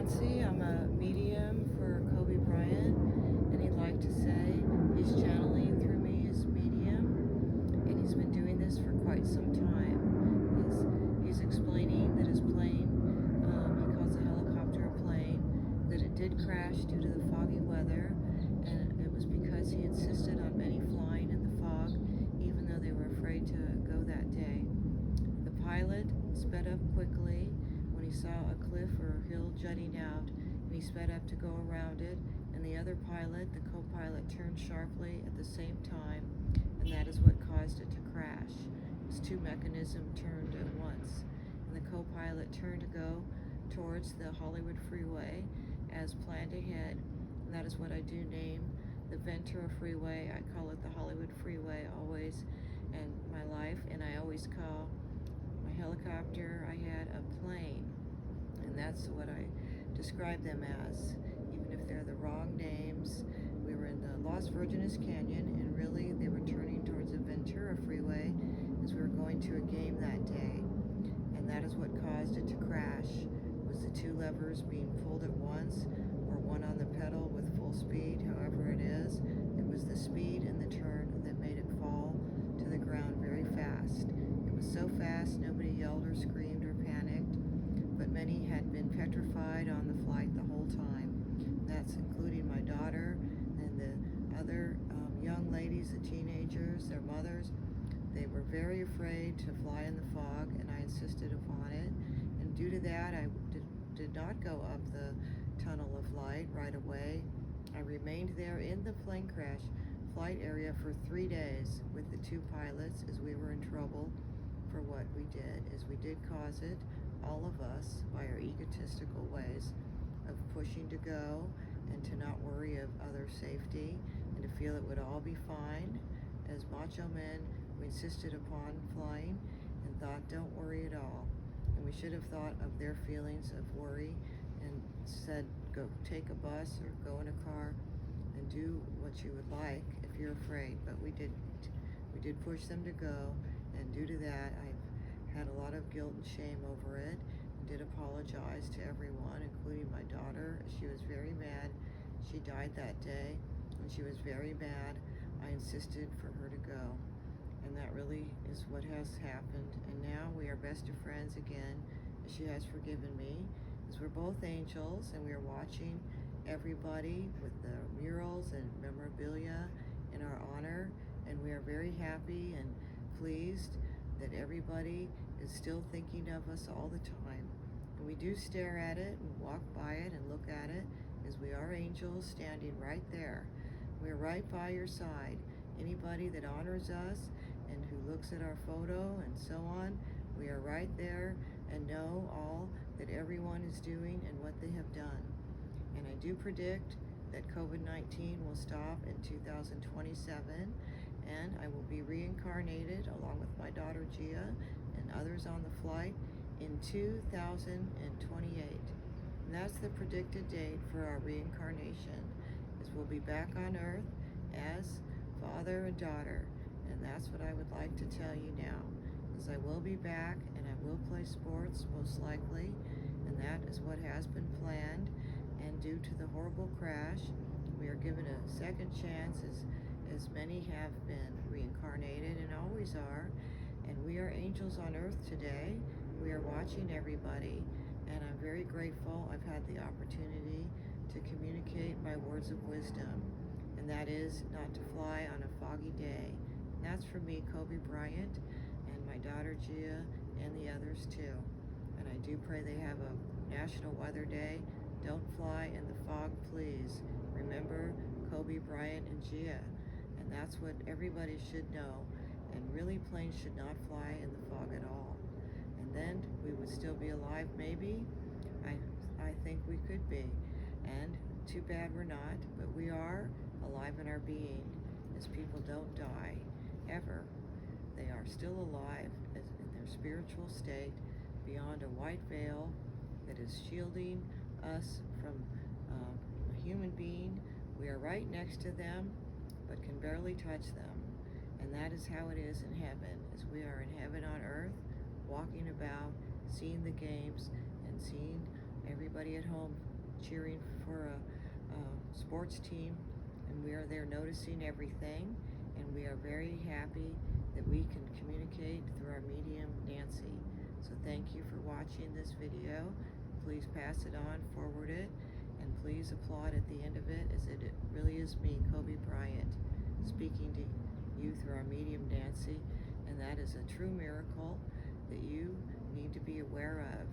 Nancy. I'm a medium for Kobe Bryant, and he'd like to say he's channeling through me as medium, and he's been doing this for quite some time. He's explaining that his plane, he calls a helicopter a plane, that it did crash due to the foggy weather, and it was because he insisted on many flying in the fog, even though they were afraid to go that day. The pilot sped up quickly when he saw a cliff or hill jutting out, and he sped up to go around it, and the other pilot, the co-pilot, turned sharply at the same time, and that is what caused it to crash. His two mechanisms turned at once, and the co-pilot turned to go towards the Hollywood freeway as planned ahead, and that is what I do name the Ventura Freeway. I call it the Hollywood Freeway always in my life, and I always call my helicopter I had a plane, and that's what I describe them as, even if they're the wrong names. We were in the Las Virgenes Canyon, and really they were turning towards the Ventura Freeway as we were going to a game that day, and that is what caused it to crash, was the two levers being pulled at once, or one on the pedal with full speed, however it is. It was the speed and the turn that made it fall to the ground very fast. It was so fast nobody yelled or screamed or panicked, but many had been petrified on the flight the whole time. That's including my daughter and the other young ladies, the teenagers, their mothers. They were very afraid to fly in the fog, and I insisted upon it. And due to that, I did not go up the tunnel of light right away. I remained there in the plane crash flight area for 3 days with the two pilots, as we were in trouble for what we did, as we did cause it, all of us, by our egotistical ways of pushing to go and to not worry of other safety and to feel it would all be fine. As macho men, we insisted upon flying and thought, don't worry at all. And we should have thought of their feelings of worry and said, go take a bus or go in a car and do what you would like if you're afraid, but we didn't. We did push them to go, and due to that, I've had a lot of guilt and shame over it, and did apologize to everyone, including my daughter. She was very mad. She died that day, and she was very mad. I insisted for her to go, and that really is what has happened, and now we are best of friends again. She has forgiven me, as we're both angels, and we are watching everybody with the murals and memorabilia in our honor, and we are very happy and pleased that everybody is still thinking of us all the time. And we do stare at it and walk by it and look at it, as we are angels standing right there. We're right by your side. Anybody that honors us and who looks at our photo and so on, we are right there and know all that everyone is doing and what they have done. And I do predict that COVID-19 will stop in 2027, and I will be reincarnated along with my daughter Gia and others on the flight in 2028. And that's the predicted date for our reincarnation, as we'll be back on Earth as father and daughter. And that's what I would like to tell you now, is I will be back and I will play sports most likely, and that is what has been planned. And due to the horrible crash, we are given a second chance, as many have been reincarnated and always are, and we are angels on earth today. We are watching everybody, and I'm very grateful I've had the opportunity to communicate my words of wisdom, and that is not to fly on a foggy day. And that's for me, Kobe Bryant, and my daughter Gia, and the others too. And I do pray they have a National Weather Day. Don't fly in the fog, please. Remember Kobe Bryant and Gia, and that's what everybody should know. And really, planes should not fly in the fog at all. And then we would still be alive, maybe. I think we could be. And too bad we're not, but we are alive in our being, as people don't die, ever. They are still alive in their spiritual state, beyond a white veil that is shielding us from a human being. We are right next to them, but can barely touch them. And that is how it is in heaven, as we are in heaven on earth, walking about, seeing the games, and seeing everybody at home cheering for a sports team, and we are there noticing everything, and we are very happy that we can communicate through our medium, Nancy. So thank you for watching this video. Please pass it on, forward it, and please applaud at the end of it, as it really is me, Kobe Bryant, speaking to you through our medium, Nancy, and that is a true miracle that you need to be aware of.